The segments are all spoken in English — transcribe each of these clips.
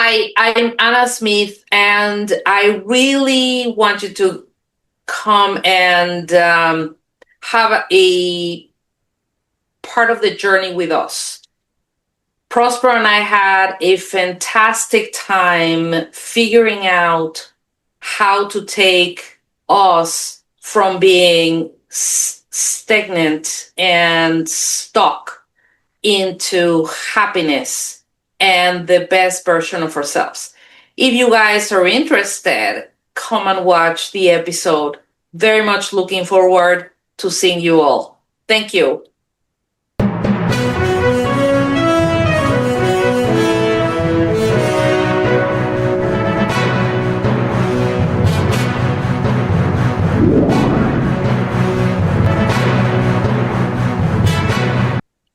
Hi, I'm Anna Smith, and I really want you to come and have a part of the journey with us. Prosper and I had a fantastic time figuring out how to take us from being stagnant and stuck into happiness and the best version of ourselves. If you guys are interested, come and watch the episode. Very much looking forward to seeing you all. Thank you.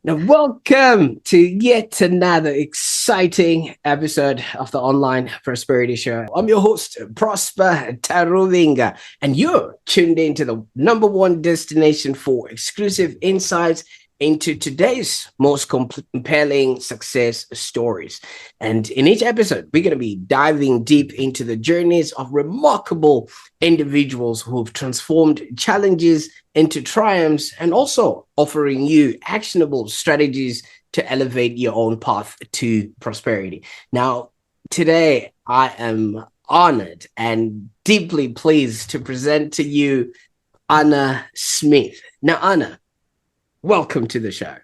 Now, welcome to yet another exciting episode of the Online Prosperity Show. I'm your host, Prosper Taruvinga, and you're tuned into the #1 destination for exclusive insights into today's most compelling success stories. And in each episode, we're going to be diving deep into the journeys of remarkable individuals who've transformed challenges into triumphs and also offering you actionable strategies to elevate your own path to prosperity. Now, today I am honored and deeply pleased to present to you Anna Smith. Now, Anna, welcome to the show.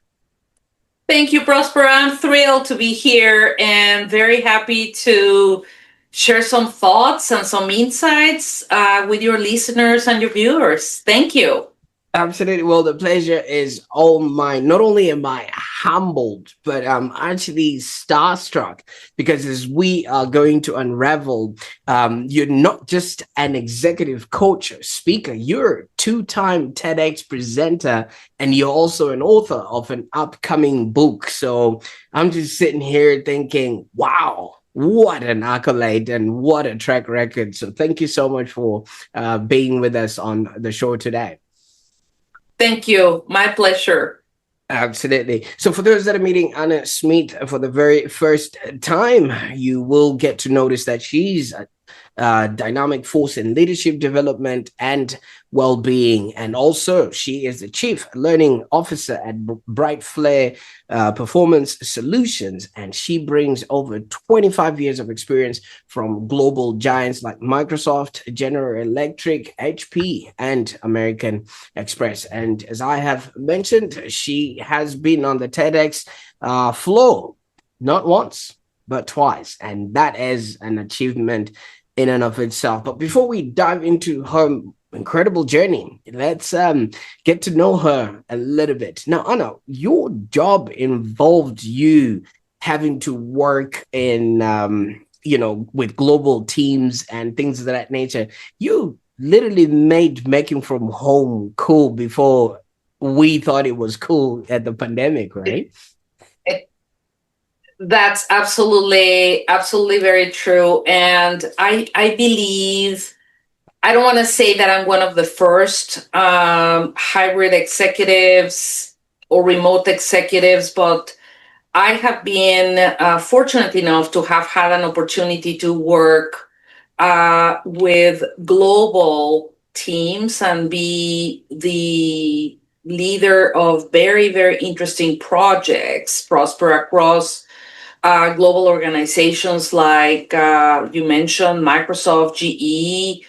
Thank you, Prosper. I'm thrilled to be here and very happy to share some thoughts and some insights with your listeners and your viewers. Thank you. Absolutely. Well, the pleasure is all mine. Not only am I humbled, but I'm actually starstruck because as we are going to unravel, you're not just an executive coach or speaker, you're a two-time TEDx presenter, and you're also an author of an upcoming book. So I'm just sitting here thinking, wow, what an accolade and what a track record. So thank you so much for being with us on the show today. Thank you. My pleasure. Absolutely. So for those that are meeting Anna Smith for the very first time, you will get to notice that she's a dynamic force in leadership development and well-being. And also she is the Chief Learning Officer at BrightflarePerformance Solutions. And she brings over 25 years of experience from global giants like Microsoft, General Electric, HP, and American Express. And as I have mentioned, she has been on the TEDx floor, not once, but twice. And that is an achievement in and of itself. But before we dive into her incredible journey, let's get to know her a little bit. Now, Anna, your job involved you having to work in, with global teams and things of that nature. You literally made making from home cool before we thought it was cool at the pandemic, right? That's absolutely very true. And I believe, I don't want to say that I'm one of the first hybrid executives or remote executives, but I have been fortunate enough to have had an opportunity to work with global teams and be the leader of very, very interesting projects, Prosper, across global organizations like you mentioned, Microsoft, GE,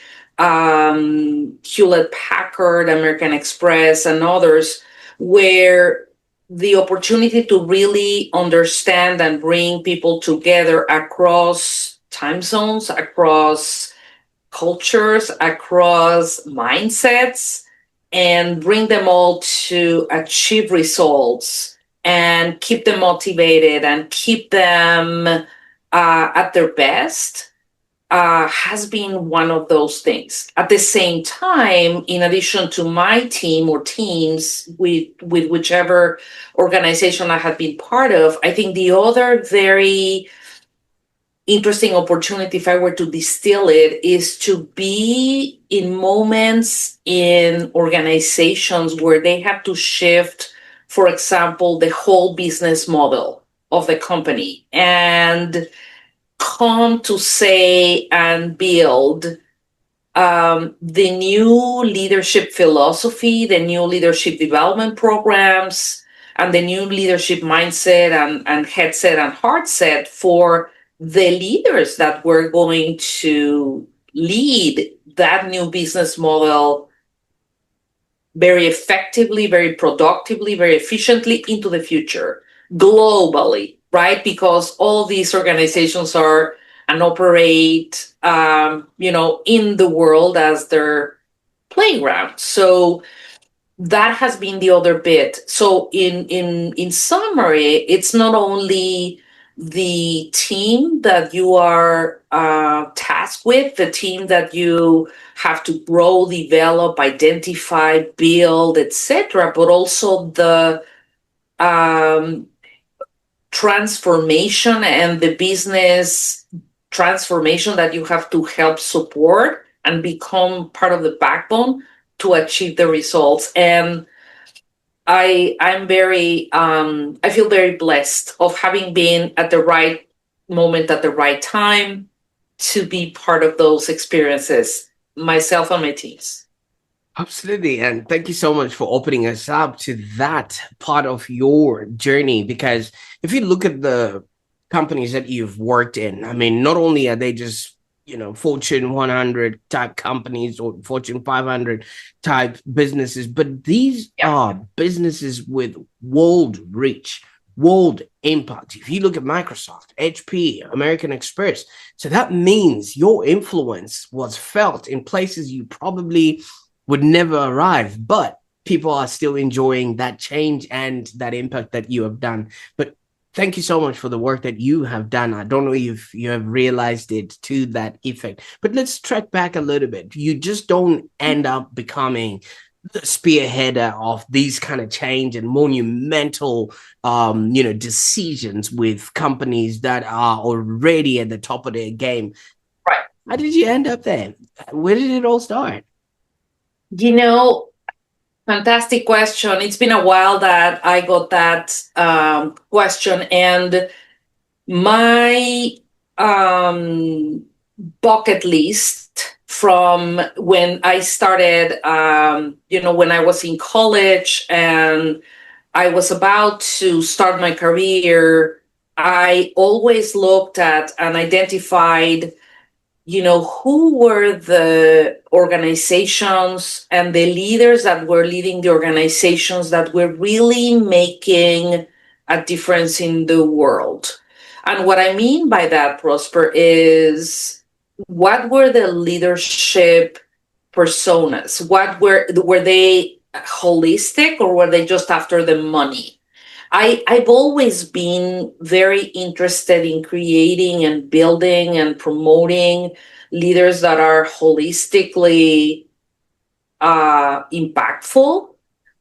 Hewlett Packard, American Express, and others, where the opportunity to really understand and bring people together across time zones, across cultures, across mindsets, and bring them all to achieve results and keep them motivated and keep them at their best has been one of those things. At the same time, in addition to my team or teams with whichever organization I had been part of, I think the other very interesting opportunity, if I were to distill it, is to be in moments in organizations where they have to shift, for example, the whole business model of the company. And come to say and build the new leadership philosophy, the new leadership development programs, and the new leadership mindset and headset and heart set for the leaders that were going to lead that new business model very effectively, very productively, very efficiently into the future globally, right? Because all these organizations are and operate, in the world as their playground. So that has been the other bit. So in summary, it's not only the team that you are tasked with, the team that you have to grow, develop, identify, build, etc., but also the um, transformation and the business transformation that you have to help support and become part of the backbone to achieve the results. And I feel very blessed of having been at the right moment at the right time to be part of those experiences, myself and my teams. Absolutely. And thank you so much for opening us up to that part of your journey. Because if you look at the companies that you've worked in, I mean, not only are they just, Fortune 100 type companies or Fortune 500 type businesses, but these Yeah. are businesses with world reach, world impact. If you look at Microsoft, HP, American Express, so that means your influence was felt in places you probably would never arrive, but people are still enjoying that change and that impact that you have done. But thank you so much for the work that you have done. I don't know if you have realized it to that effect, but let's track back a little bit. You just don't end up becoming the spearheader of these kind of change and monumental decisions with companies that are already at the top of their game. Right. How did you end up there? Where did it all start? You know, Fantastic question. It's been a while that I got that question, and my bucket list from when I started, when I was in college and I was about to start my career, I always looked at and identified who were the organizations and the leaders that were leading the organizations that were really making a difference in the world. And what I mean by that, Prosper, is what were the leadership personas? Were they holistic or were they just after the money? I've always been very interested in creating and building and promoting leaders that are holistically impactful,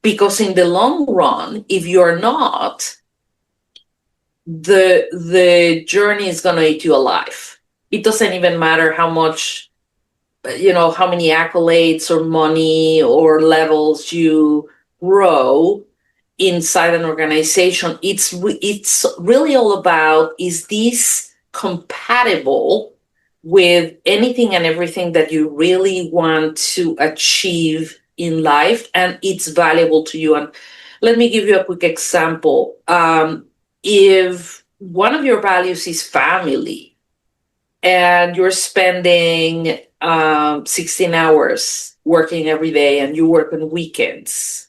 because in the long run, if you're not, the journey is going to eat you alive. It doesn't even matter how much, how many accolades or money or levels you grow inside an organization. It's really all about, is this compatible with anything and everything that you really want to achieve in life, and it's valuable to you. And let me give you a quick example. If one of your values is family and you're spending 16 hours working every day and you work on weekends,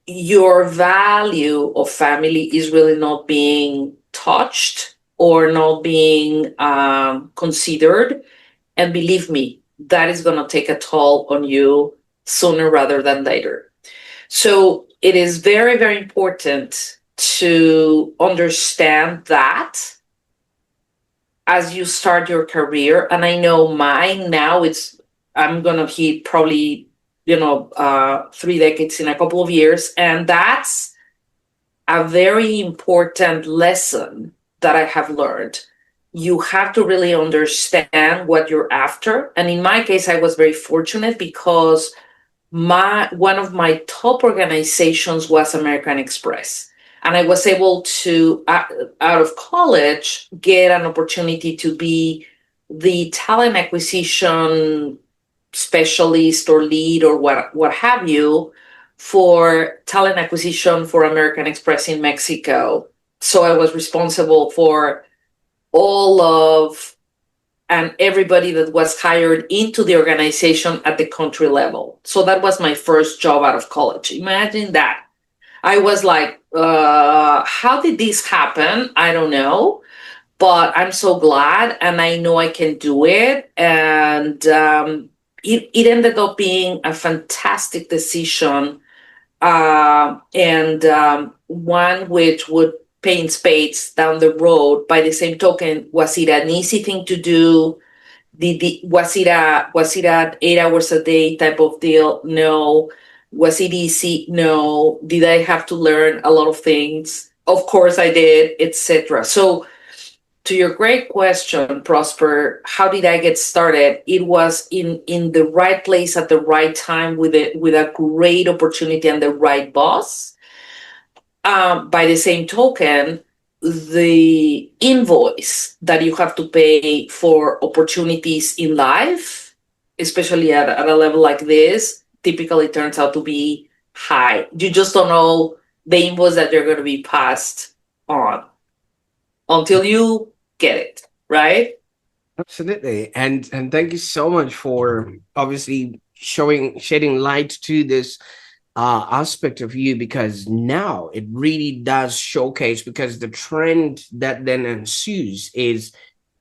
your value of family is really not being touched or not being considered. And believe me, that is going to take a toll on you sooner rather than later. So it is very, very important to understand that as you start your career. And I know mine now, I'm going to hit probably 3 decades in a couple of years. And that's a very important lesson that I have learned. You have to really understand what you're after. And in my case, I was very fortunate because one of my top organizations was American Express. And I was able to, out of college, get an opportunity to be the talent acquisition specialist or lead or what have you for talent acquisition for American Express in Mexico. So I was responsible for all of and everybody that was hired into the organization at the country level. So that was my first job out of college. Imagine that. I was like, how did this happen? I don't know, but I'm so glad, and I know I can do it. And it ended up being a fantastic decision, and one which would pay in spades down the road. By the same token, was it an easy thing to do? Was it a 8 hours a day type of deal? No. Was it easy? No. Did I have to learn a lot of things? Of course I did, etc. So to your great question, Prosper, how did I get started? It was in the right place at the right time with a great opportunity and the right boss. By the same token, the invoice that you have to pay for opportunities in life, especially at a level like this, typically turns out to be high. You just don't know the invoice that you're going to be passed on until you get it, right? Absolutely. And thank you so much for obviously shedding light to this aspect of you, because now it really does showcase, because the trend that then ensues is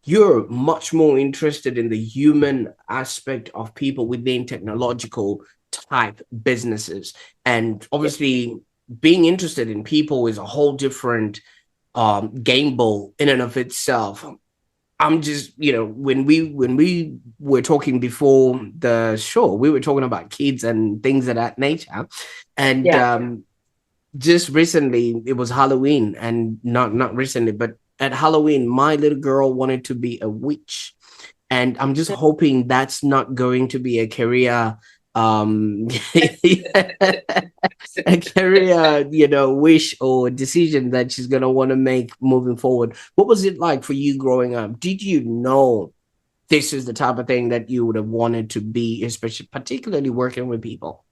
you're much more interested in the human aspect of people within technological type businesses. And obviously being interested in people is a whole different game ball in and of itself. I'm just, when we were talking before the show, we were talking about kids and things of that nature. And Yeah. just recently, it was Halloween, and not recently, but at Halloween, my little girl wanted to be a witch. And I'm just hoping that's not going to be a career a career, wish or decision that she's gonna want to make moving forward. What was it like for you growing up? Did you know this is the type of thing that you would have wanted to be, especially particularly working with people?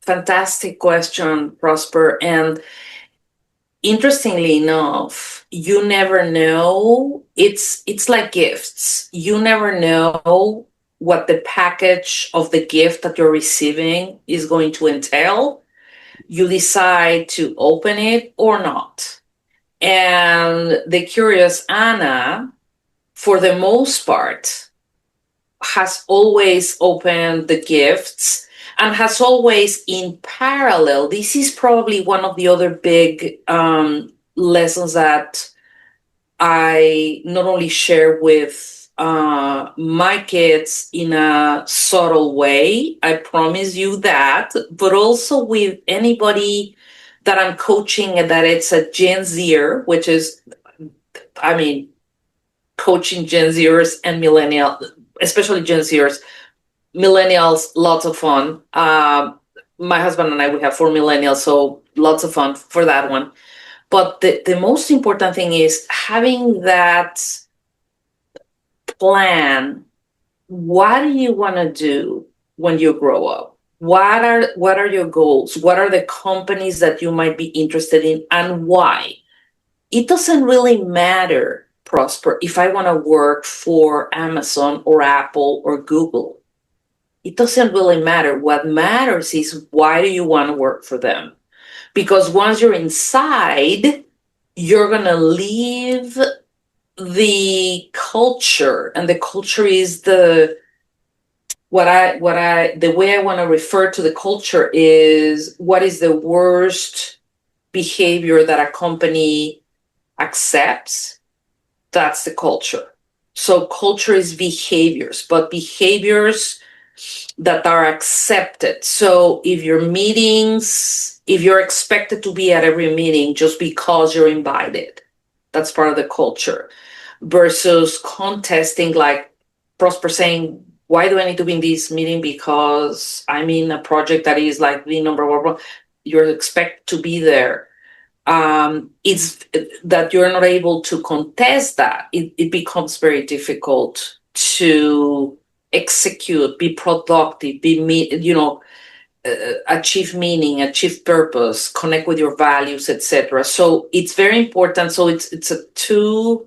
Fantastic question, Prosper. And interestingly enough, you never know. It's like gifts. You never know what the package of the gift that you're receiving is going to entail. You decide to open it or not. And the curious Anna, for the most part, has always opened the gifts and has always in parallel. This is probably one of the other big lessons that I not only share with my kids in a subtle way, I promise you that, but also with anybody that I'm coaching, and that it's a Gen Zer, which is, I mean, coaching Gen Zers and millennial, especially Gen Zers. Millennials, lots of fun. My husband and I, we have 4 millennials, so lots of fun for that one. But the most important thing is having that plan. What do you want to do when you grow up? What are your goals? What are the companies that you might be interested in, and why? It doesn't really matter, Prosper, if I want to work for Amazon or Apple or Google. It doesn't really matter. What matters is, why do you want to work for them? Because once you're inside, you're going to leave the culture, and the culture is the way I want to refer to the culture is, what is the worst behavior that a company accepts? That's the culture. So culture is behaviors, but behaviors that are accepted. So if you're expected to be at every meeting just because you're invited, that's part of the culture. Versus contesting, like Prosper saying, why do I need to be in this meeting because I'm in a project that is like the number one? you're expected to be there, it's that you're not able to contest that, it becomes very difficult to execute, be productive, achieve meaning, achieve purpose, connect with your values, etc. So it's very important. So it's a two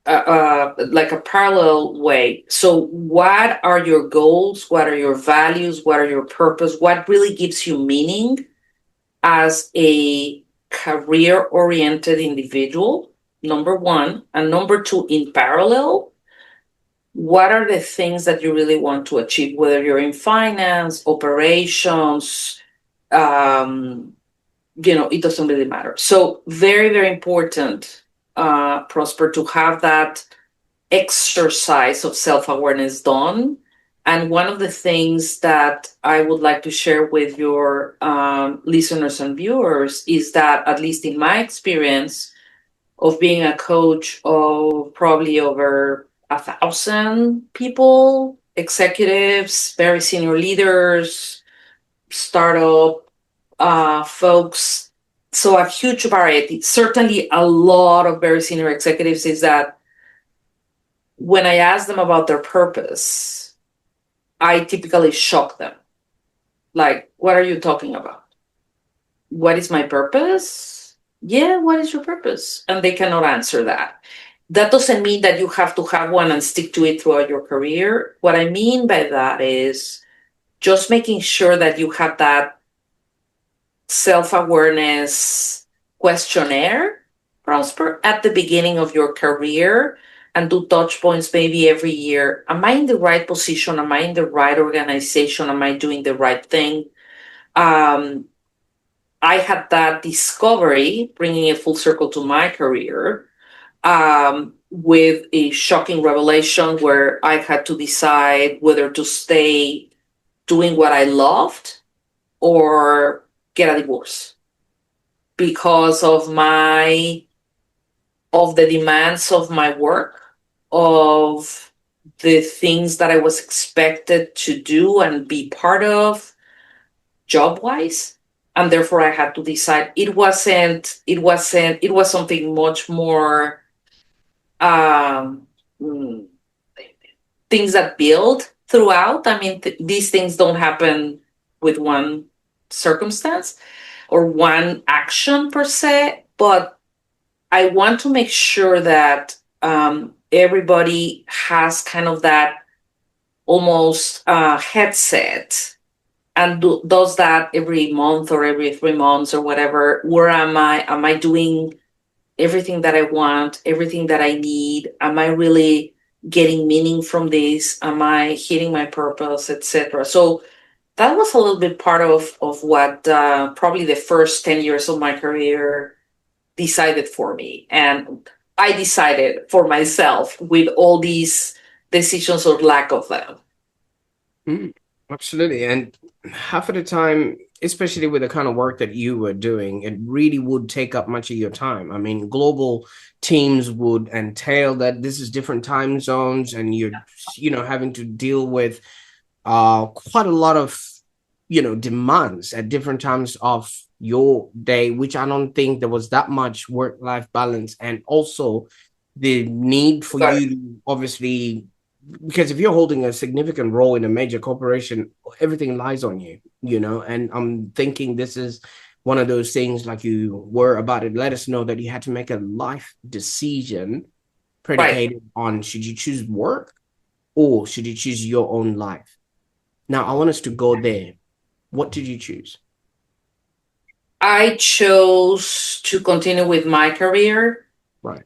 like a parallel way. So what are your goals? What are your values? What are your purpose? What really gives you meaning as a career oriented individual? Number one. And number two, in parallel, what are the things that you really want to achieve, whether you're in finance, operations, it doesn't really matter. So very, very important, Prosper, to have that exercise of self-awareness done. And one of the things that I would like to share with your listeners and viewers is that, at least in my experience of being a coach of probably over 1,000 people, executives, very senior leaders, startup folks, so a huge variety, certainly a lot of very senior executives, is that when I ask them about their purpose, I typically shock them. Like, what are you talking about? What is my purpose? Yeah, what is your purpose? And they cannot answer that. That doesn't mean that you have to have one and stick to it throughout your career. What I mean by that is just making sure that you have that self-awareness questionnaire, Prosper, at the beginning of your career, and do touch points maybe every year. Am I in the right position? Am I in the right organization? Am I doing the right thing? Um, I had that discovery, bringing it full circle to my career, with a shocking revelation where I had to decide whether to stay doing what I loved or get a divorce because of the demands of my work, of the things that I was expected to do and be part of job wise. And therefore I had to decide. It was something much more, um, mm, things that build throughout. I mean, these things don't happen with one circumstance or one action per se, but I want to make sure that everybody has kind of that almost headset and does that every month or every 3 months or whatever. Where am I? Am I doing everything that I want, everything that I need? Am I really getting meaning from this? Am I hitting my purpose, etc.? So that was a little bit part of what probably the first 10 years of my career decided for me. And I decided for myself with all these decisions or lack of them. Mm, absolutely. And half of the time, especially with the kind of work that you were doing, it really would take up much of your time. I mean, global teams would entail that this is different time zones, and you're having to deal with quite a lot of demands at different times of your day, which I don't think there was that much work-life balance. And also the need for Got it. you to obviously, because if you're holding a significant role in a major corporation, everything lies on you. And I'm thinking this is one of those things, like you were about to let us know, that you had to make a life decision Right. predicated on, should you choose work or should you choose your own life? Now, I want us to go there. What did you choose? I chose to continue with my career Right.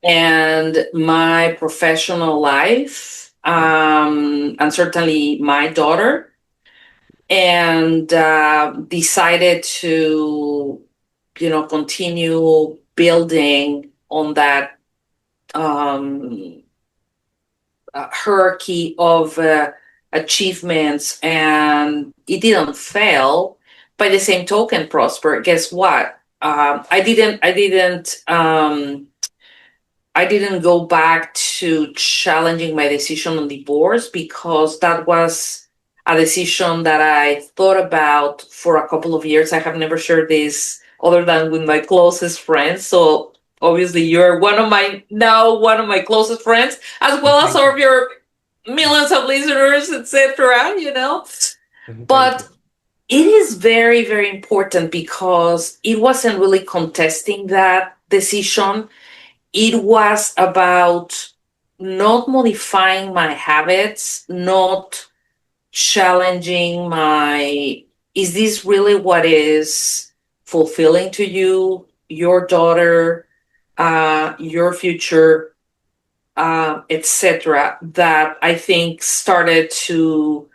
and my professional life, and certainly my daughter, and decided to, continue building on that um, hierarchy of achievements, and it didn't fail. By the same token, Prosper, guess what? I didn't go back to challenging my decision on divorce, because that was a decision that I thought about for a couple of years. I have never shared this other than with my closest friends. So obviously you're one of my closest friends, as well as Thank all you. of your millions of listeners, etc. Thank you. But it is very, very important because it wasn't really contesting that decision. It was about not modifying my habits, not challenging my, is this really what is fulfilling to you, your daughter, your future, etc., that I think started to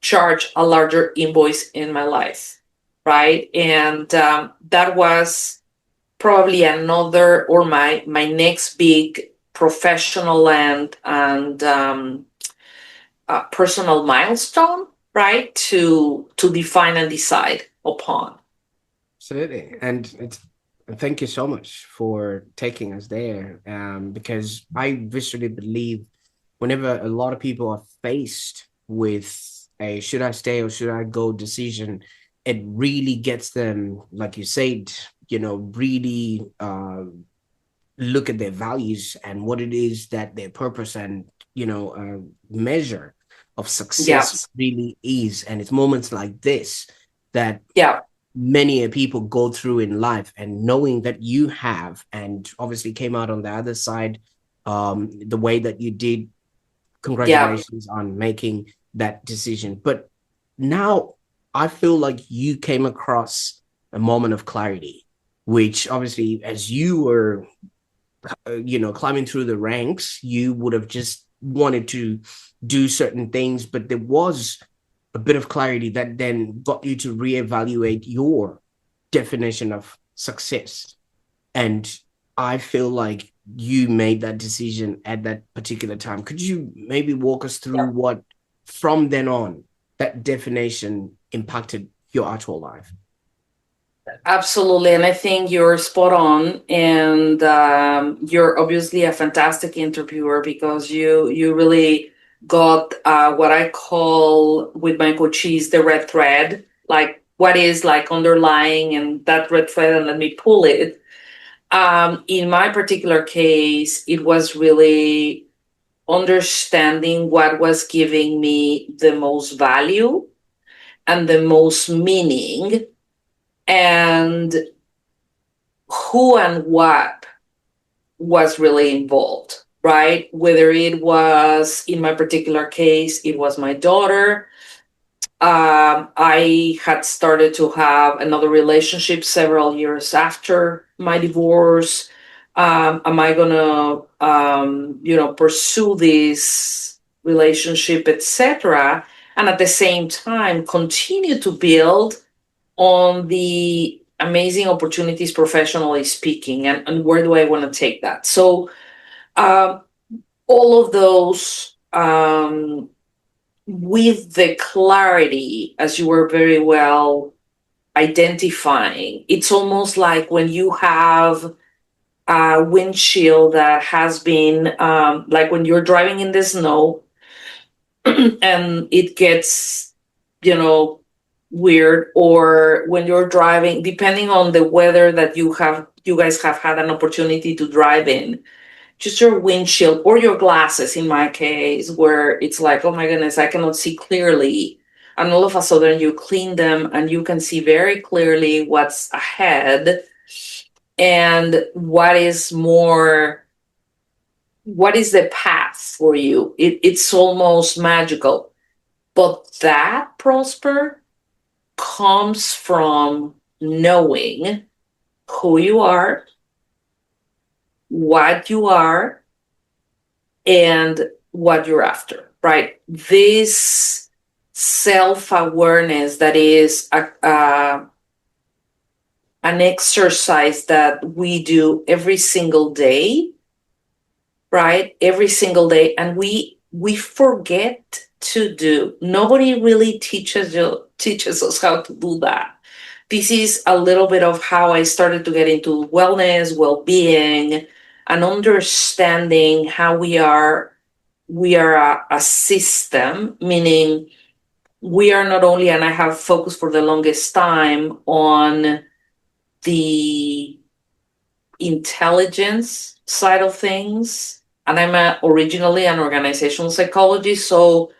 charge a larger invoice in my life, right? And that was probably another, or my next big professional and personal milestone, right? To define and decide upon. Absolutely. And thank you so much for taking us there. Because I viscerally believe whenever a lot of people are faced with a should I stay or should I go decision, it really gets them, like you said, really look at their values and what it is that their purpose and measure of Yeah, success really is. And it's moments like this that yeah, many people go through in life, and knowing that you have and obviously came out on the other side the way that you did, yeah, congratulations on making that decision. But now I feel like you came across a moment of clarity, which obviously as you were climbing through the ranks, you would have just wanted to do certain things, but there was a bit of clarity that then got you to reevaluate your definition of success. And I feel like you made that decision at that particular time. Could you maybe walk us through yeah. what, from then on, that definition impacted your actual life? Absolutely, and I think you're spot on, and you're obviously a fantastic interviewer because you really got what I call with my coaches the red thread, like what is like underlying and that red thread, and let me pull it. In my particular case, it was really understanding what was giving me the most value and the most meaning, and who and what was really involved, right? Whether it was, in my particular case, it was my daughter. I had started to have another relationship several years after my divorce. Am I gonna, pursue this relationship, etc., and at the same time continue to build on the amazing opportunities professionally speaking, and where do I want to take that? So um, all of those, with the clarity, as you were very well identifying, it's almost like when you have a windshield that has been, like when you're driving in the snow and it gets, you know, weird, or when you're driving, depending on the weather that you guys have had an opportunity to drive in, just your windshield or your glasses, in my case, where it's like, oh my goodness, I cannot see clearly. And all of a sudden you clean them and you can see very clearly what's ahead and what is the path for you. It's almost magical. But that, Prosper, comes from knowing who you are, what you are, and what you're after, right? This self awareness that is an exercise that we do every single day, right? Every single day. And we forget to do. Nobody really teaches us how to do that. This is a little bit of how I started to get into wellness, well-being, and understanding how we are we are a system, meaning we are not only, and I have focused for the longest time on the intelligence side of things. And originally an organizational psychologist, so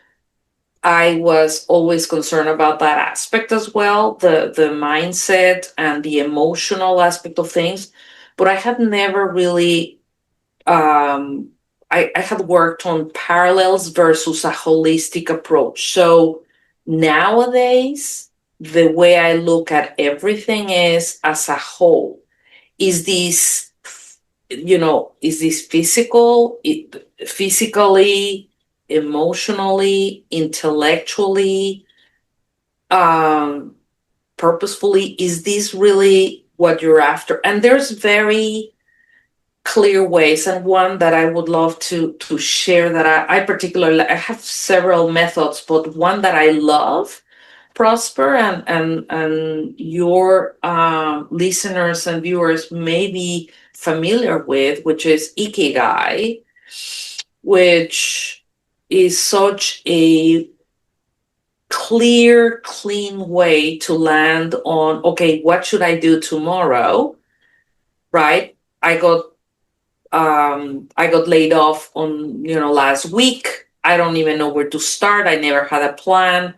I was always concerned about that aspect as well, the mindset and the emotional aspect of things. But I had never really, I had worked on parallels versus a holistic approach. So nowadays, the way I look at everything is as a whole. Is this, is this physically, emotionally, intellectually, um, purposefully? Is this really what you're after? And there's very clear ways, and one that I would love to share that I particularly, I have several methods, but one that I love, Prosper, and your listeners and viewers may be familiar with, which is Ikigai, which is such a clear, clean way to land on, okay, what should I do tomorrow? Right? I got laid off on, last week. I don't even know where to start. I never had a plan.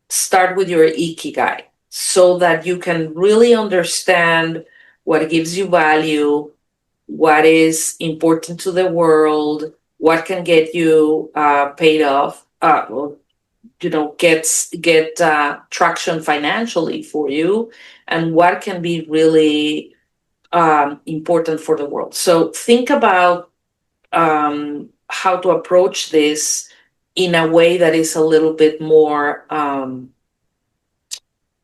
Start with your Ikigai so that you can really understand what gives you value, what is important to the world, what can get you paid off, get traction financially for you, and what can be really important for the world. So think about how to approach this in a way that is a little bit more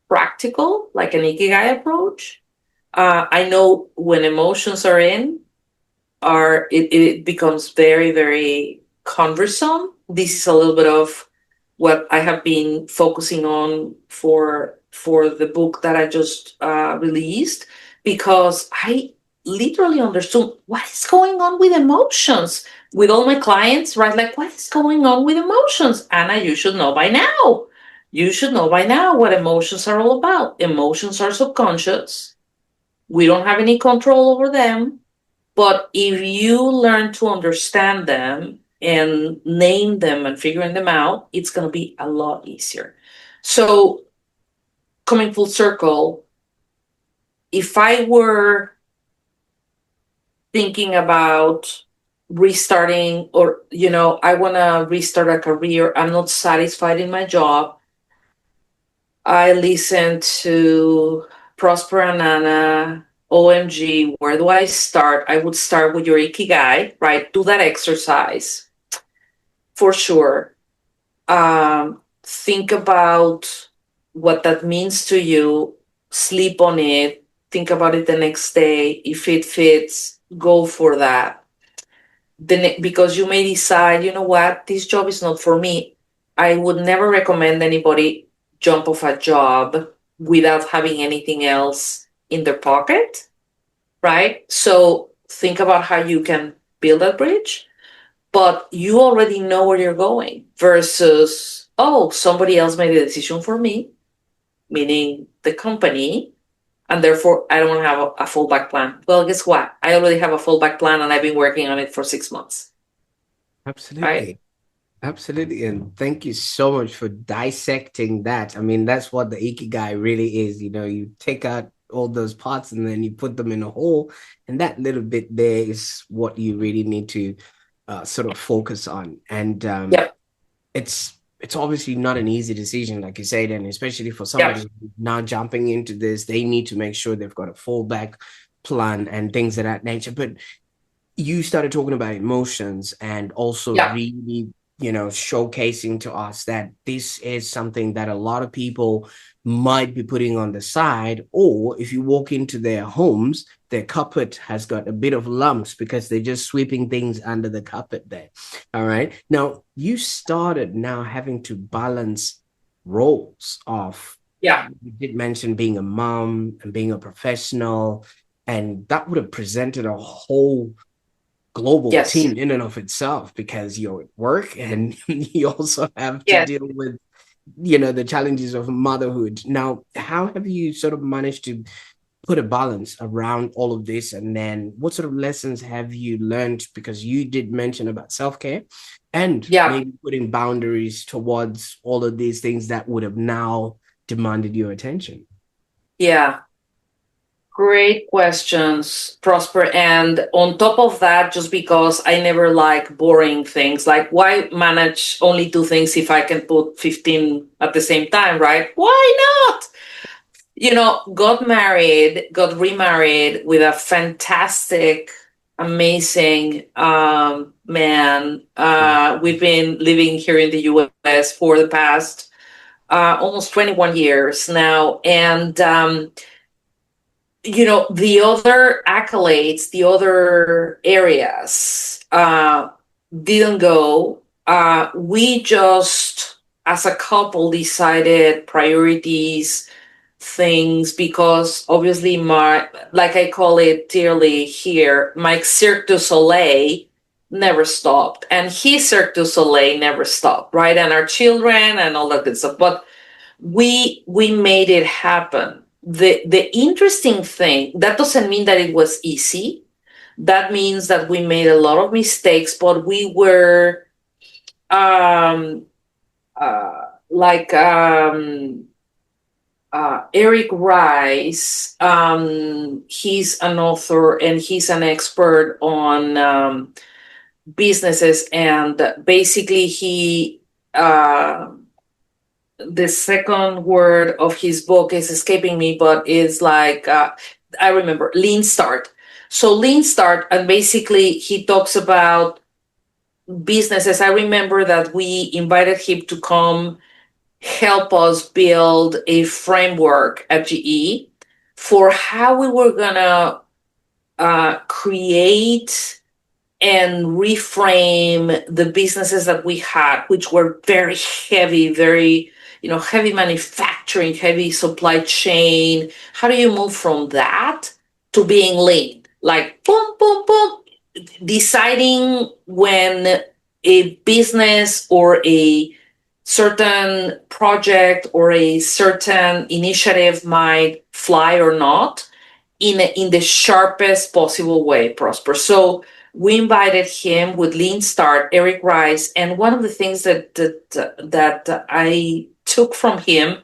practical, like an Ikigai approach. I know when emotions are in, it becomes very, very cumbersome. This is a little bit of what I have been focusing on for the book that I just released, because I literally understood what is going on with emotions with all my clients, right? Like, what is going on with emotions? Anna, you should know by now. You should know by now what emotions are all about. Emotions are subconscious. We don't have any control over them. But if you learn to understand them and name them and figuring them out, it's going to be a lot easier. So, coming full circle, if I were thinking about restarting, or, I want to restart a career, I'm not satisfied in my job, I listen to Prosper and Anna. OMG, where do I start? I would start with your Ikigai, right? Do that exercise for sure. Think about what that means to you, sleep on it, think about it the next day. If it fits, go for that. Because you may decide, you know what, this job is not for me. I would never recommend anybody jump off a job without having anything else in their pocket, right? So think about how you can build that bridge, but you already know where you're going versus, oh, somebody else made a decision for me, meaning the company, and therefore I don't have a fallback plan. Well, guess what? I already have a fallback plan and I've been working on it for 6 months, right? Absolutely. Absolutely. And thank you so much for dissecting that. I mean, that's what the Ikigai really is. You take out all those parts and then you put them in a whole, and that little bit there is what you really need to sort of focus on. And Yep, it's obviously not an easy decision, like you said, and especially for yep, somebody now jumping into this, they need to make sure they've got a fallback plan and things of that nature. But you started talking about emotions and also yep, really, showcasing to us that this is something that a lot of people might be putting on the side, or if you walk into their homes, their carpet has got a bit of lumps because they're just sweeping things under the carpet there. All right. Now, you started now having to balance roles of, yeah, you did mention being a mom and being a professional, and that would have presented a whole global Yes. team in and of itself, because you're at work and you also have to Yes. deal with the challenges of motherhood. Now, how have you sort of managed to put a balance around all of this, and then what sort of lessons have you learned, because you did mention about self-care and Yeah. maybe putting boundaries towards all of these things that would have now demanded your attention? Yeah. Great questions, Prosper. And on top of that, just because I never like boring things, like why manage only two things if I can put 15 at the same time, right? Why not? Got remarried with a fantastic, amazing man. We've been living here in the US for the past almost 21 years now. And the other accolades, the other areas didn't go. We just, as a couple, decided priorities, things, because obviously like I call it dearly here, my Cirque du Soleil never stopped, and his Cirque du Soleil never stopped, right? And our children and all that good stuff. But we made it happen. The interesting thing, that doesn't mean that it was easy. That means that we made a lot of mistakes, but we were um like Eric Rice, he's an author and he's an expert on businesses, and basically the second word of his book is escaping me, but it's like, I remember, Lean Start. So Lean Start, and basically he talks about businesses. I remember that we invited him to come help us build a framework at GE for how we were gonna create and reframe the businesses that we had, which were very heavy, very, heavy manufacturing, heavy supply chain. How do you move from that to being lean? Like, boom, boom, boom, deciding when a business or a certain project or a certain initiative might fly or not in the sharpest possible way, Prosper. So we invited him with Lean Start, Eric Rice, and one of the things that I took from him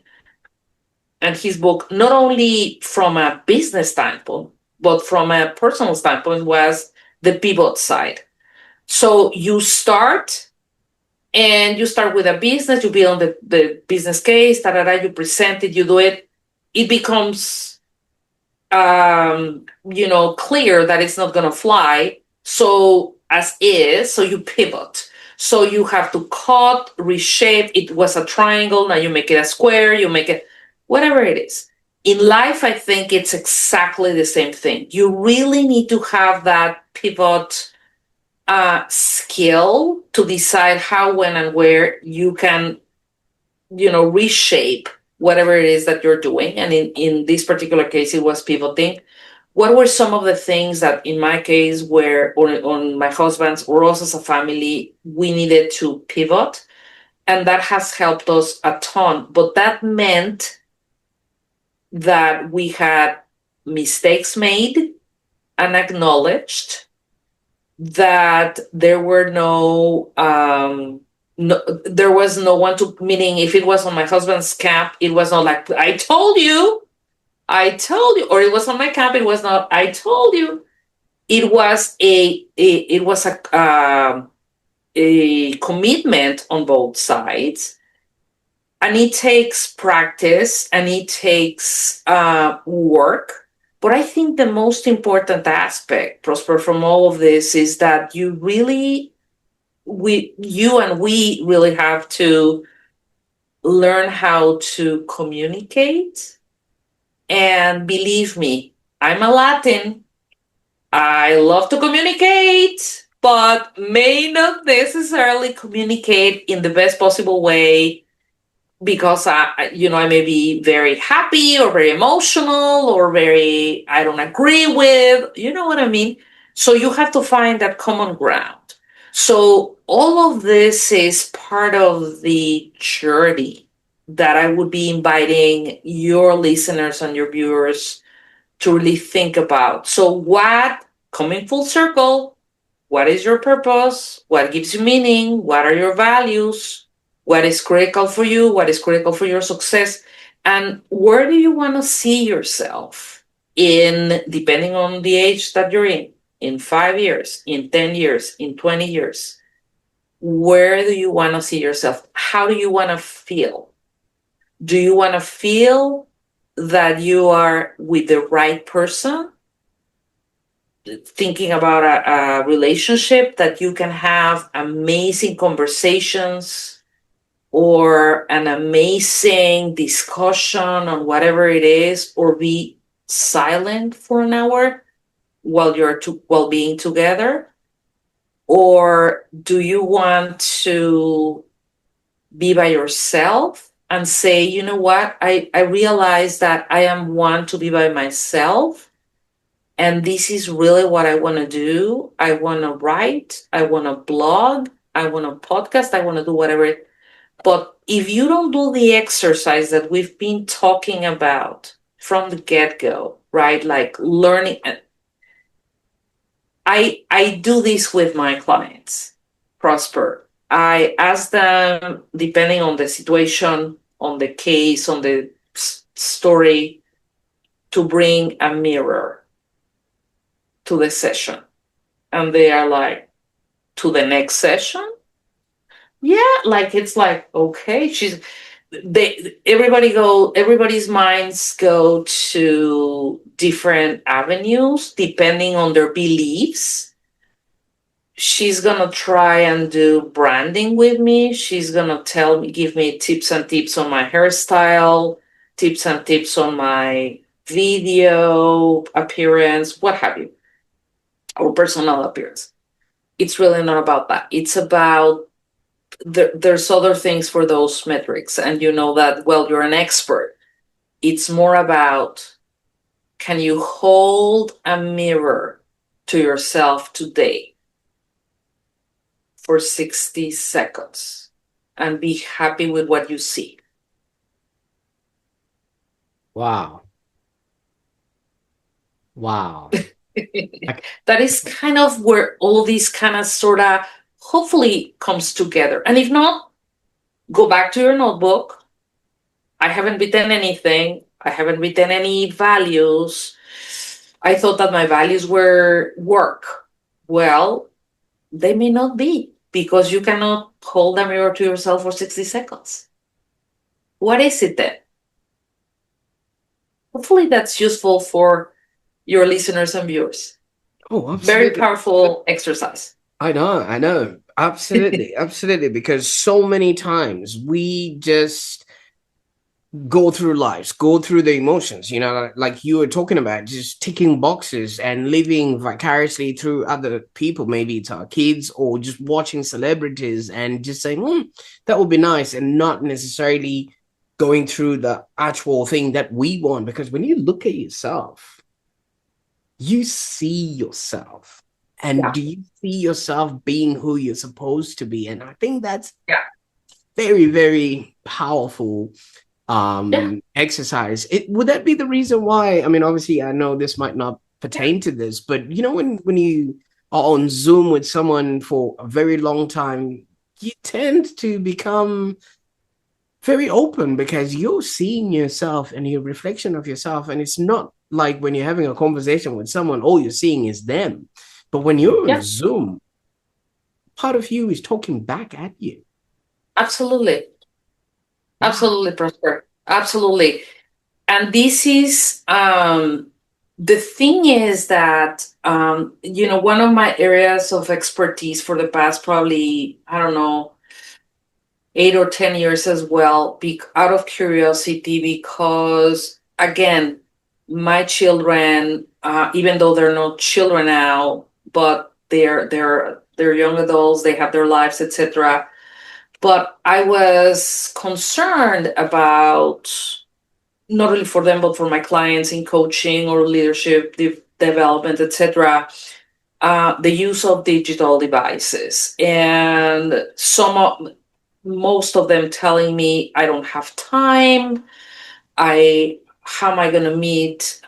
and his book, not only from a business standpoint, but from a personal standpoint, was the pivot side. So you start with a business, you build the business case, you present it, you do it, it becomes clear that it's not going to fly. So so you pivot. So you have to cut, reshape. It was a triangle. Now you make it a square. You make it whatever it is. In life, I think it's exactly the same thing. You really need to have that pivot skill to decide how, when, and where you can, reshape whatever it is that you're doing. And in this particular case, it was pivoting. What were some of the things that in my case were, or on my husband's, or us as a family, we needed to pivot? And that has helped us a ton. But that meant that we had mistakes made and acknowledged, that there were there was no one to, meaning if it was on my husband's cap, it was not like, I told you, or it was on my cap, it was not, I told you. It was a commitment on both sides, and it takes practice and it takes work. But I think the most important aspect, Prosper, from all of this is that you and we really have to learn how to communicate. And believe me, I'm a Latin. I love to communicate, but may not necessarily communicate in the best possible way, because I may be very happy or very emotional or very, I don't agree with, you know what I mean? So you have to find that common ground. So all of this is part of the journey that I would be inviting your listeners and your viewers to really think about. So what, coming full circle, what is your purpose? What gives you meaning? What are your values? What is critical for you? What is critical for your success? And where do you want to see yourself in, depending on the age that you're in 5 years, in 10 years, in 20 years? Where do you want to see yourself? How do you want to feel? Do you want to feel that you are with the right person? Thinking about a relationship that you can have amazing conversations or an amazing discussion on whatever it is, or be silent for an hour while being together? Or do you want to be by yourself and say, you know what, I realize that I am one to be by myself, and this is really what I want to do. I want to write, I want to blog, I want to podcast, I want to do whatever. But if you don't do the exercise that we've been talking about from the get-go, right? Like learning. I do this with my clients, Prosper. I ask them, depending on the situation, on the case, on the story, to bring a mirror to the session. And they are like, to the next session? Yeah, like it's like, okay, everybody's minds go to different avenues depending on their beliefs. She's gonna try and do branding with me. She's gonna give me tips and tips on my hairstyle, tips and tips on my video appearance, what have you, or personal appearance. It's really not about that. It's about there's other things for those metrics, and you know that, well, you're an expert. It's more about, can you hold a mirror to yourself today for 60 seconds and be happy with what you see? Wow. Wow. That is kind of where all these kind of sort of hopefully comes together. And if not, go back to your notebook. I haven't written anything. I haven't written any values. I thought that my values were work. Well, they may not be, because you cannot hold a mirror to yourself for 60 seconds. What is it then? Hopefully that's useful for your listeners and viewers. Oh, Very absolutely. powerful exercise. I know. Absolutely. Absolutely. Because so many times we just go through lives, go through the emotions, like you were talking about, just ticking boxes and living vicariously through other people. Maybe it's our kids, or just watching celebrities and just saying, that would be nice, and not necessarily going through the actual thing that we want. Because when you look at yourself, you see yourself. And Yeah. do you see yourself being who you're supposed to be? And I think that's Yeah. very, very powerful Yeah. exercise. Would that be the reason why? I mean, obviously I know this might not pertain to this, but when you are on Zoom with someone for a very long time, you tend to become very open, because you're seeing yourself and your reflection of yourself. And it's not like when you're having a conversation with someone, all you're seeing is them. But when you're on Yeah. Zoom, part of you is talking back at you. Absolutely. Wow. Absolutely, Prosper. Absolutely. And this is the thing is that one of my areas of expertise for the past probably, I don't know, 8 or 10 years as well, out of curiosity, because again, my children, even though they're not children now, but they're young adults, they have their lives, etc. But I was concerned about, not only for them but for my clients in coaching or leadership development, etc., the use of digital devices, and most of them telling me I don't have time. How am I going to meet?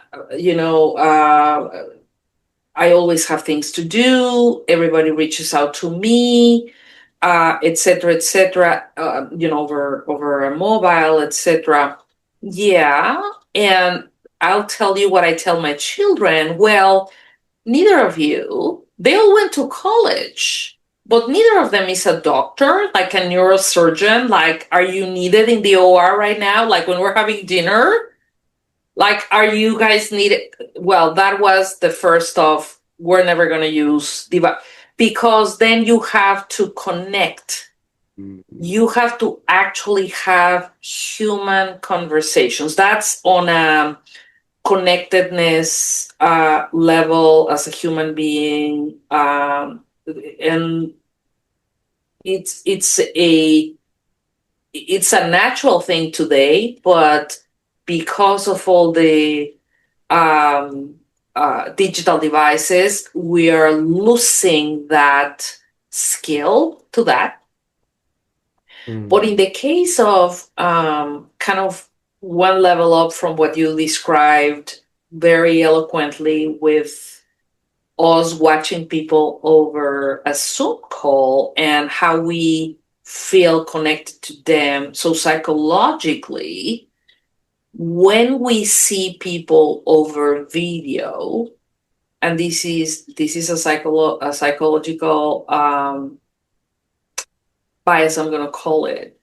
I always have things to do. Everybody reaches out to me, et cetera, et cetera. Over a mobile, et cetera. Yeah, and I'll tell you what I tell my children. Well, neither of you, they all went to college, but neither of them is a doctor, like a neurosurgeon. Like, are you needed in the OR right now? Like when we're having dinner? Like, are you guys needed? Well, that was the first of, we're never going to use device, because then you have to connect. You have to actually have human conversations. That's on a connectedness level as a human being, and it's a natural thing today, but because of all the um, digital devices, we are losing that skill to that. But in the case of kind of one level up from what you described very eloquently, with us watching people over a Zoom call and how we feel connected to them. So psychologically, when we see people over video, and this is a psychological bias, I'm going to call it.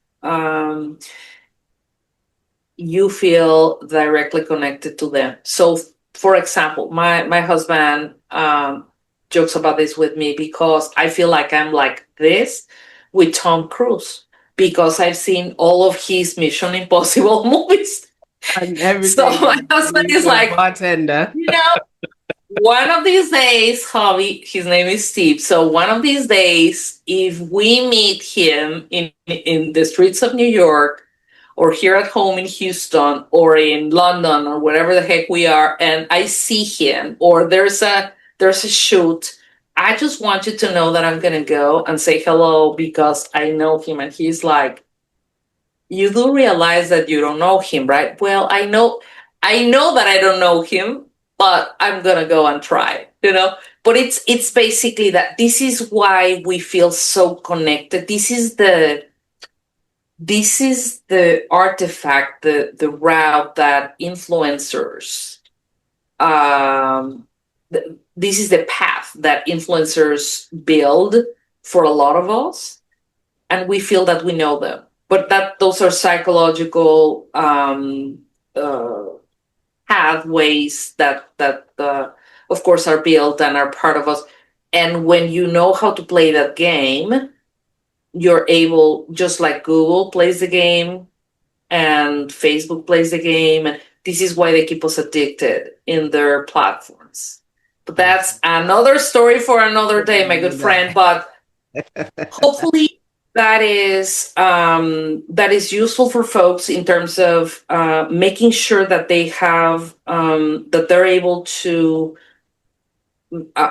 You feel directly connected to them. So, for example, my husband jokes about this with me, because I feel like I'm like this with Tom Cruise, because I've seen all of his Mission Impossible movies. And every So day my husband he's is a like, bartender. one of these days, Hobby, his name is Steve. So one of these days, if we meet him in the streets of New York, or here at home in Houston, or in London, or wherever the heck we are, and I see him, or there's a shoot, I just want you to know that I'm gonna go and say hello, because I know him. And he's like, you do realize that you don't know him, right? Well, I know that I don't know him, but I'm gonna go and try, But it's basically that. This is why we feel so connected. This is the artifact, the route that influencers, this is the path that influencers build for a lot of us, and we feel that we know them. But those are psychological uh, pathways that of course are built and are part of us. And when you know how to play that game, you're able, just like Google plays the game and Facebook plays the game, and this is why they keep us addicted in their platforms. But that's another story for another day, my good friend. But hopefully that is useful for folks in terms of making sure that they have that they're able to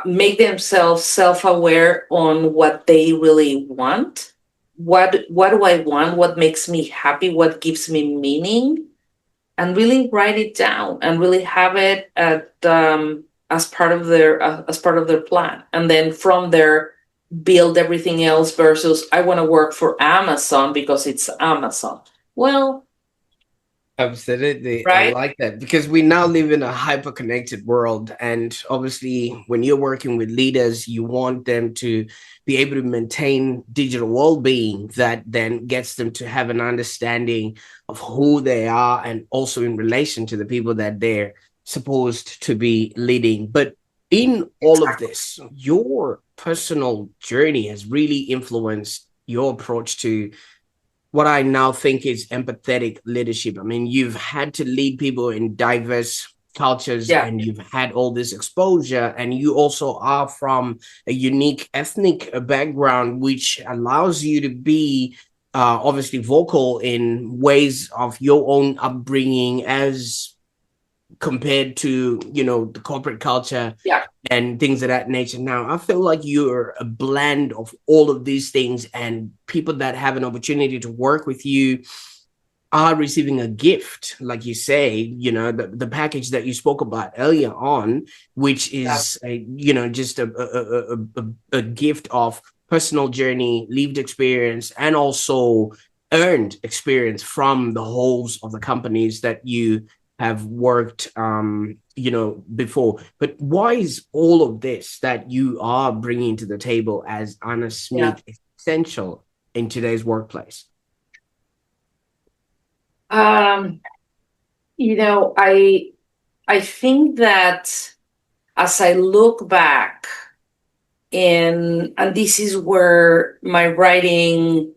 make themselves self-aware on what they really want. What do I want? What makes me happy? What gives me meaning? And really write it down, and really have it at as part of their plan. And then from there, build everything else, versus I want to work for Amazon because it's Amazon. Well, Absolutely. I right? like that, because we now live in a hyper connected world. And obviously, when you're working with leaders, you want them to be able to maintain digital well-being that then gets them to have an understanding of who they are, and also in relation to the people that they're supposed to be leading. But in all of this, your personal journey has really influenced your approach to what I now think is empathetic leadership. I mean, you've had to lead people in diverse cultures, Yeah. and you've had all this exposure, and you also are from a unique ethnic background, which allows you to be obviously vocal in ways of your own upbringing, as compared to the corporate culture Yeah. and things of that nature. Now, I feel like you're a blend of all of these things, and people that have an opportunity to work with you are receiving a gift, like you say, the package that you spoke about earlier on, which Yeah. is just a gift of personal journey, lived experience, and also earned experience from the holes of the companies that you have worked before. But why is all of this that you are bringing to the table as Anna Yeah. Smith essential in today's workplace? Um, I think that as I look back, and this is where my writing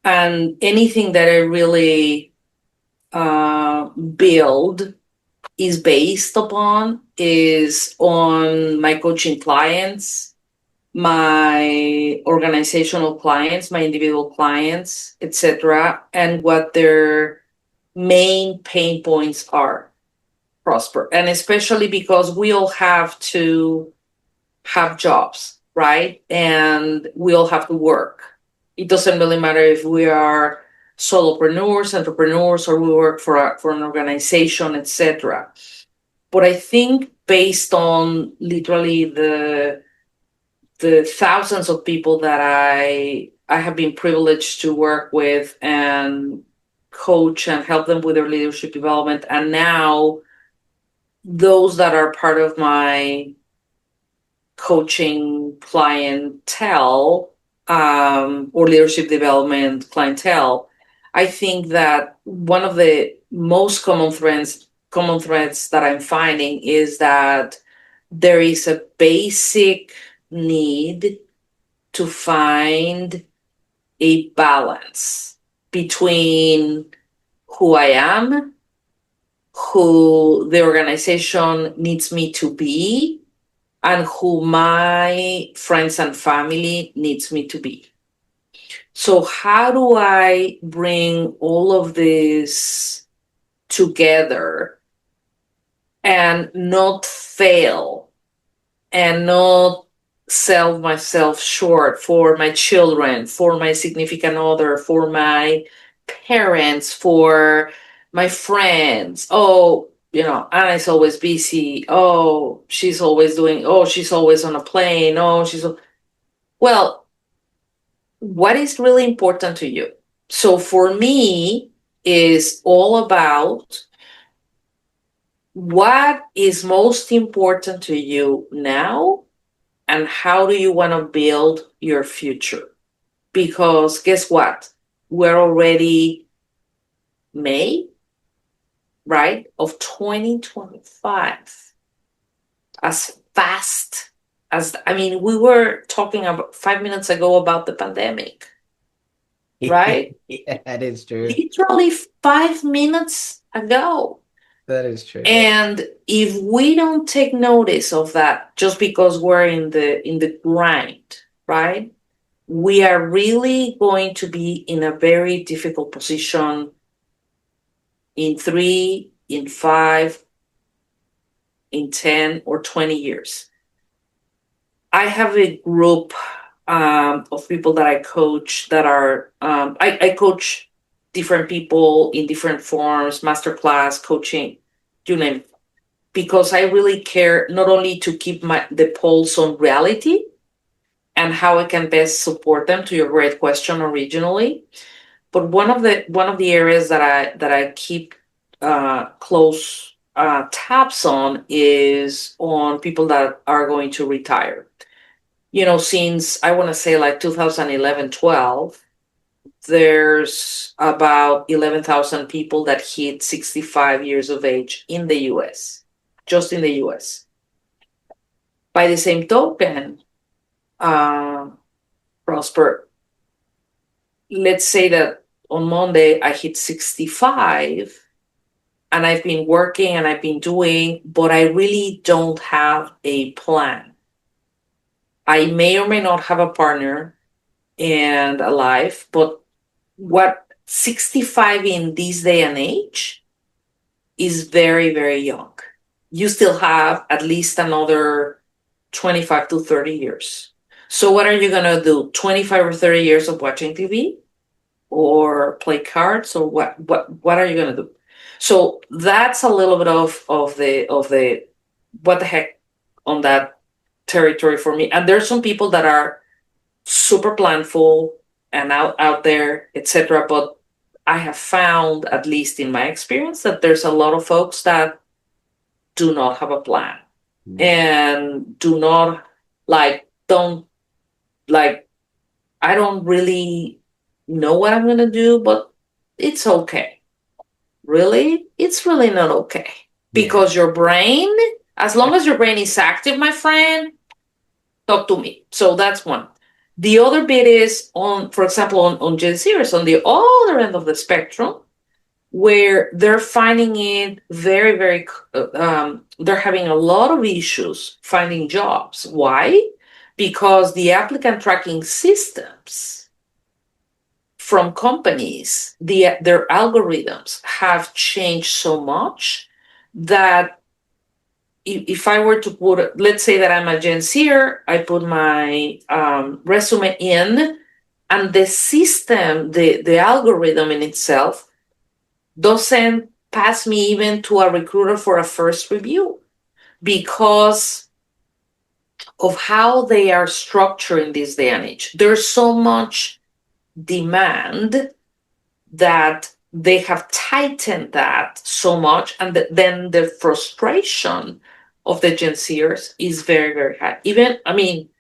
and anything that I really build is based upon, is on my coaching clients, my organizational clients, my individual clients, etc., and what their main pain points are, Prosper. And especially because we all have to have jobs, right? And we all have to work. It doesn't really matter if we are solopreneurs, entrepreneurs, or we work for an organization, etc. But I think based on literally the thousands of people that I have been privileged to work with and coach and help them with their leadership development, and now those that are part of my coaching clientele, or leadership development clientele, I think that one of the most common threads that I'm finding is that there is a basic need to find a balance between who I am, who the organization needs me to be, and who my friends and family needs me to be. So how do I bring all of this together and not fail and not sell myself short for my children, for my significant other, for my parents, for my friends? Oh, Anna's always busy. Oh, she's always doing, oh, she's always on a plane. Oh, well, what is really important to you? So for me, is all about what is most important to you now, and how do you want to build your future? Because guess what? We're already May, right, of 2025. As fast as, I mean, we were talking about 5 minutes ago about the pandemic, right? Yeah, that is true. Literally 5 minutes ago. That is true. And if we don't take notice of that just because we're in the grind, right? We are really going to be in a very difficult position in 3, in 5, in 10 or 20 years. I have a group of people that I coach that are, I coach different people in different forms, masterclass, coaching, you name it, because I really care not only to keep the pulse on reality and how I can best support them, to your great question originally, but one of the areas that I keep close tabs on is on people that are going to retire. Since I want to say like 2011-12, there's about 11,000 people that hit 65 years of age in the US, just in the US. By the same token, uh, Prosper, let's say that on Monday I hit 65 and I've been working and I've been doing, but I really don't have a plan. I may or may not have a partner and a life, but what 65 in this day and age is very, very young. you still have at least another 25 to 30 years. So what are you going to do? 25 or 30 years of watching TV or play cards, or what are you going to do? So that's a little bit of the what the heck on that territory for me. And there's some people that are super planful and out there, etc. But I have found, at least in my experience, that there's a lot of folks that do not have a plan and do not don't like, I don't really know what I'm gonna do, but it's okay. Really? It's really not okay. Because your brain, as long as your brain is active, my friend, talk to me. So that's one. The other bit is on, for example, on Gen Zers, on the other end of the spectrum, where they're finding it very, very, they're having a lot of issues finding jobs. Why? Because the applicant tracking systems from companies, their algorithms have changed so much that if I were to put, let's say that I'm a Gen Zer, I put my resume in, and the system, the algorithm in itself, doesn't pass me even to a recruiter for a first review because of how they are structuring this day and age. There's so much demand that they have tightened that so much, and then the frustration of the Gen Zers is very, very high. Even, I mean,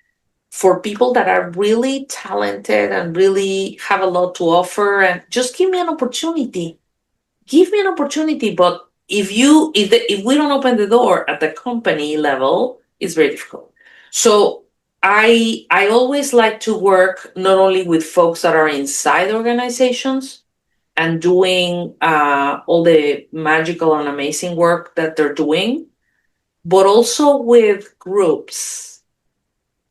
for people that are really talented and really have a lot to offer, and just give me an opportunity. Give me an opportunity. But if we don't open the door at the company level, it's very difficult. So I always like to work not only with folks that are inside organizations and doing all the magical and amazing work that they're doing, but also with groups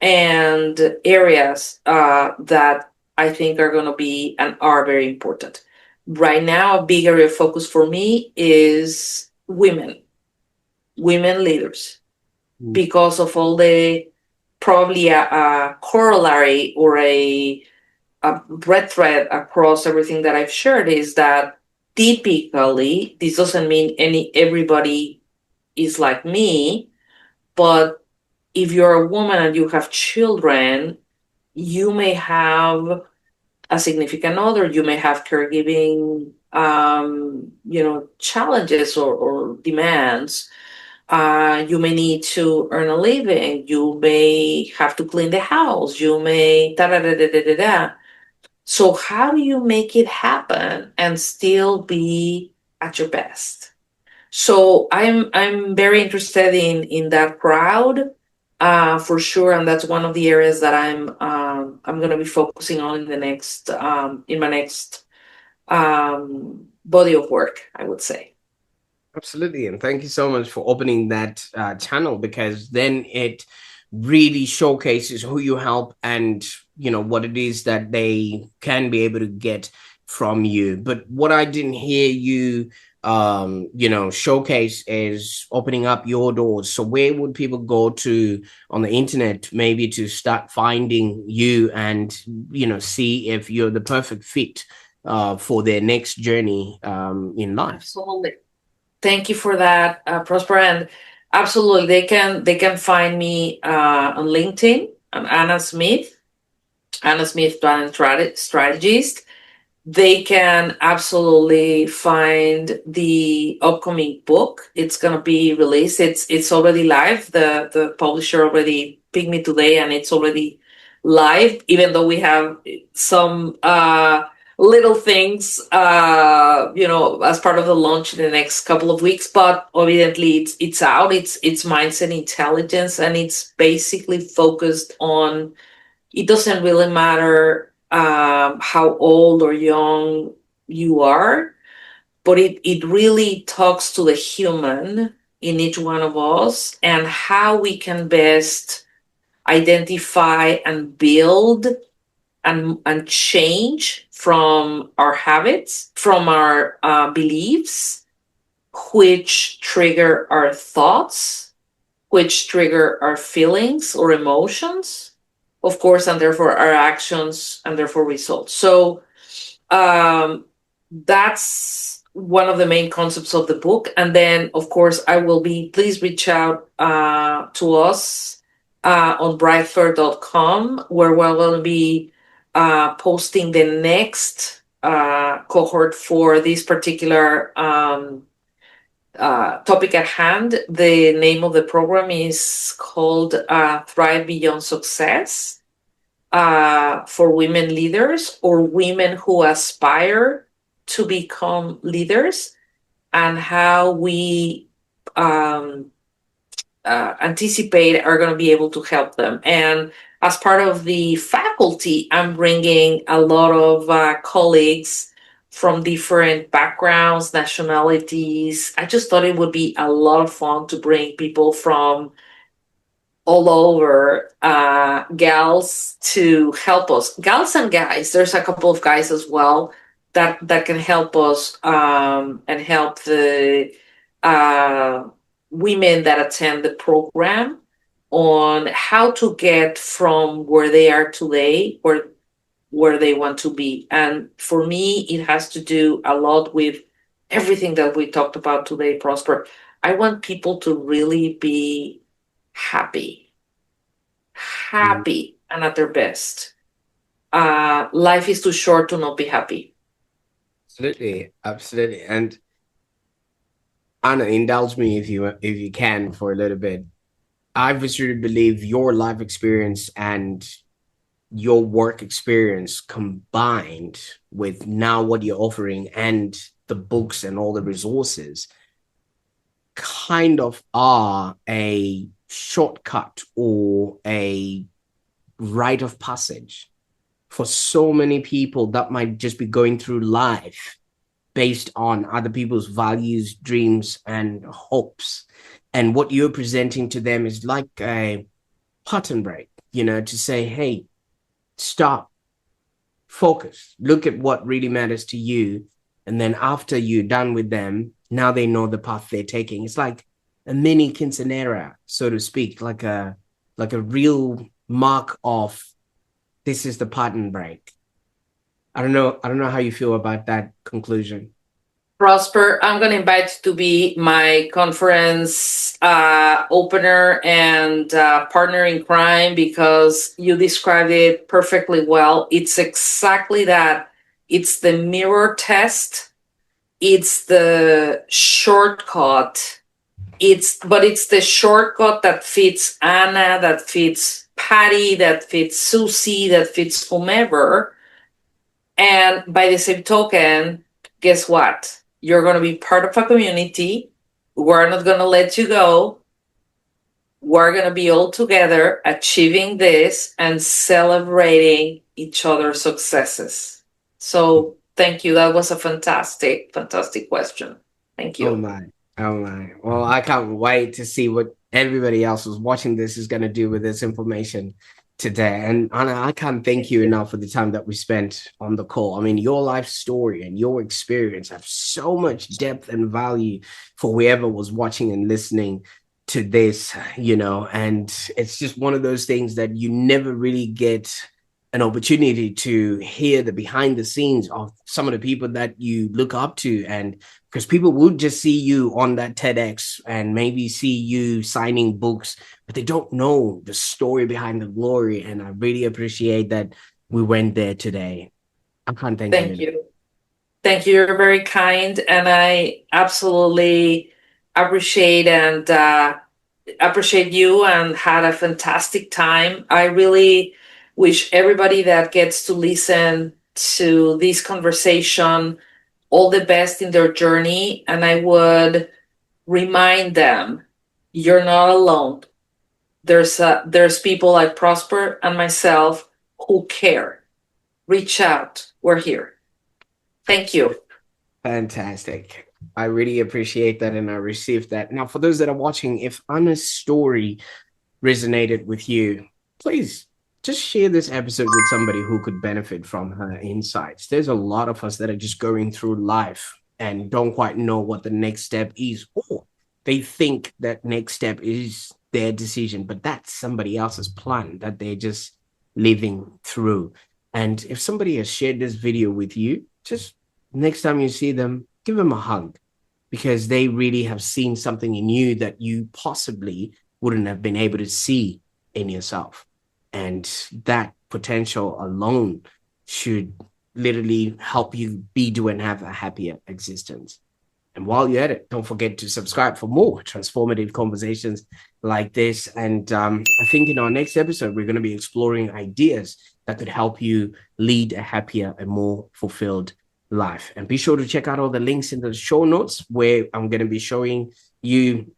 and areas that I think are going to be and are very important. Right now, a big area of focus for me is women leaders, because of all the, probably a corollary or a red thread across everything that I've shared is that typically, this doesn't mean everybody is like me, but if you're a woman and you have children, you may have a significant other, you may have caregiving, challenges or demands. You may need to earn a living. You may have to clean the house. You may da da da da da da da. So how do you make it happen and still be at your best? So I'm very interested in that crowd, for sure, and that's one of the areas that I'm going to be focusing on in my next body of work, I would say. Absolutely. And thank you so much for opening that channel, because then it really showcases who you help and, what it is that they can be able to get from you. But what I didn't hear you, showcase is opening up your doors. So where would people go to on the internet, maybe to start finding you and, see if you're the perfect fit for their next journey in life? Absolutely. Thank you for that, Prosper. And absolutely, they can find me on LinkedIn. I'm Anna Smith, Talent Strategist. They can absolutely find the upcoming book. It's gonna be released. It's already live. The publisher already picked me today, and it's already live. Even though we have some little things, as part of the launch in the next couple of weeks. But evidently, it's out. It's mindset intelligence, and it's basically focused on. It doesn't really matter how old or young you are, but it really talks to the human in each one of us and how we can best identify and build and change from our habits, from our beliefs, which trigger our thoughts, which trigger our feelings or emotions, of course, and therefore our actions and therefore results. So um, that's one of the main concepts of the book. And then, of course, please reach out to us on brightflare.com, where we will be posting the next cohort for this particular topic at hand. The name of the program is called Thrive Beyond Success for women leaders or women who aspire to become leaders, and how we anticipate are going to be able to help them. And as part of the faculty, I'm bringing a lot of colleagues from different backgrounds, nationalities. I just thought it would be a lot of fun to bring people from all over, gals, to help us, gals and guys. There's a couple of guys as well that can help us, and help the women that attend the program on how to get from where they are today where they want to be. And for me, it has to do a lot with everything that we talked about today, Prosper. I want people to really be happy, happy and at their best. Life is too short to not be happy. Absolutely, absolutely. And Anna, indulge me if you can for a little bit. I viscerally believe your life experience and your work experience combined with now what you're offering and the books and all the resources kind of are a shortcut or a rite of passage for so many people that might just be going through life based on other people's values, dreams, and hopes. And what you're presenting to them is like a pattern break, to say, hey, stop, focus, look at what really matters to you. And then after you're done with them, now they know the path they're taking. It's like a mini quinceanera, so to speak, like a real mark of this is the pattern break. I don't know how you feel about that conclusion. Prosper, I'm going to invite you to be my conference opener and partner in crime, because you described it perfectly well. It's exactly that. It's the mirror test. It's the shortcut. It's the shortcut that fits Anna, that fits Patty, that fits Susie, that fits whomever. And by the same token, guess what? You're going to be part of a community. We're not going to let you go. We're going to be all together achieving this and celebrating each other's successes. So thank you. That was a fantastic, fantastic question. Thank Oh you. my. Oh my. Well, I can't wait to see what everybody else who's watching this is going to do with this information today. And Anna, I can't thank you enough for the time that we spent on the call. I mean, your life story and your experience have so much depth and value for whoever was watching and listening to this, and it's just one of those things that you never really get an opportunity to hear the behind the scenes of some of the people that you look up to. And because people would just see you on that TEDx and maybe see you signing books, but they don't know the story behind the glory. And I really appreciate that we went there today. I can't thank you Thank enough. you. Thank you. You're very kind. And I absolutely appreciate you and had a fantastic time. I really wish everybody that gets to listen to this conversation all the best in their journey. And I would remind them, you're not alone. There's people like Prosper and myself who care. Reach out. We're here. Thank you. Fantastic. I really appreciate that, and I received that. Now, for those that are watching, if Anna's story resonated with you, please just share this episode with somebody who could benefit from her insights. There's a lot of us that are just going through life and don't quite know what the next step is, or they think that next step is their decision, but that's somebody else's plan that they're just living through. And if somebody has shared this video with you, just next time you see them, give them a hug, because they really have seen something in you that you possibly wouldn't have been able to see in yourself. And that potential alone should literally help you be, do, and have a happier existence. And while you're at it, don't forget to subscribe for more transformative conversations like this. And I think in our next episode, we're going to be exploring ideas that could help you lead a happier and more fulfilled life. And be sure to check out all the links in the show notes, where I'm going to be showing you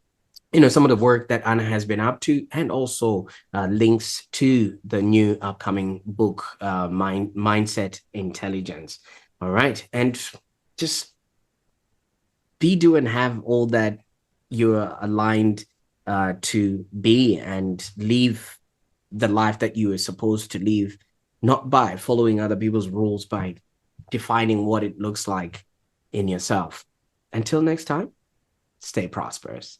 some of the work that Anna has been up to, and also links to the new upcoming book, Mindset Intelligence. All right. And just be, do, and have all that you're aligned to be, and live the life that you are supposed to live, not by following other people's rules, by defining what it looks like in yourself. Until next time, stay prosperous.